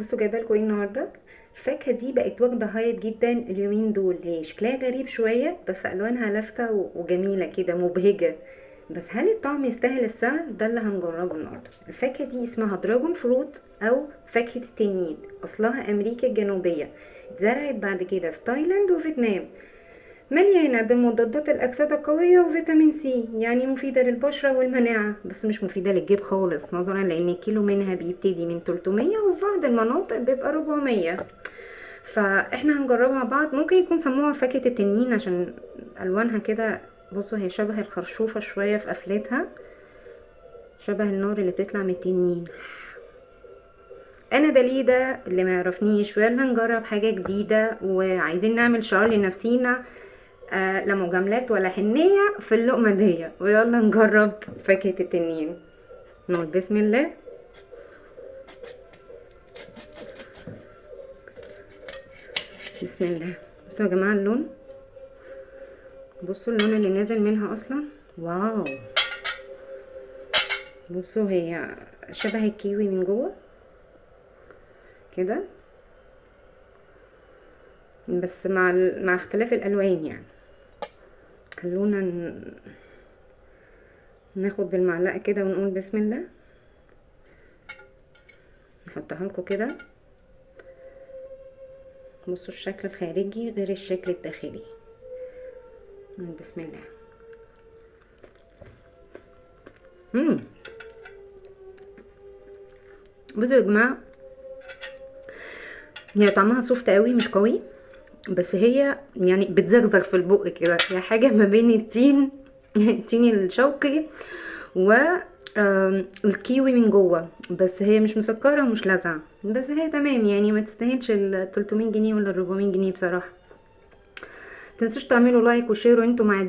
بصوا جايبه لكم ايه النهارده. الفاكهه دي بقت واخده هايب جدا اليومين دول، هي شكلها غريب شويه بس الوانها لافته وجميله كده مبهجه. بس هل الطعم يستاهل السعر؟ ده اللي هنجربه النهارده. الفاكهه دي اسمها دراجون فروت او فاكهه التنين، اصلها امريكا الجنوبيه، اتزرعت بعد كده في تايلاند وفيتنام. مليانة بمضادات الأكسدة قوية وفيتامين سي، يعني مفيدة للبشرة والمناعة، بس مش مفيدة للجيب خالص، نظرا لأن الكيلو منها بيبتدي من 300 وفي بعض المناطق بيبقى 400. فاحنا هنجربها مع بعض. ممكن يكون سموها فاكهة التنين عشان ألوانها كده. بصوا هي شبه الخرشوفة شوية في قفلتها، شبه النار اللي بتطلع من التنين. انا دليده اللي ما يعرفنيش، ويلا نجرب حاجه جديده وعايزين نعمل شعار لنفسينا. لا مجاملات ولا حنيه في اللقمه دي، ويلا نجرب فاكهه التنين. نقول بسم الله. بسم الله. بصوا يا جماعه اللون، بصوا اللون اللي نازل منها اصلا، واو. بصوا هي شبه الكيوي من جوه كده، بس مع اختلاف الالوان يعني. خلونا ناخد بالمعلقه كده ونقول بسم الله. نحطها لكم كده. بصوا الشكل الخارجي غير الشكل الداخلي. بسم الله. بصوا يا جماعه، هي طعمها سوفت قوي مش قوي، بس هي يعني بتزغزغ في البق كده، هي حاجه ما بين التين الشوقي و الكيوي من جوه، بس هي مش مسكره ومش لاذعه، بس هي تمام يعني، ما تستاهلش ال 300 جنيه ولا 400 جنيه بصراحه. متنسوش تعملوا لايك وشير وانتوا معديين.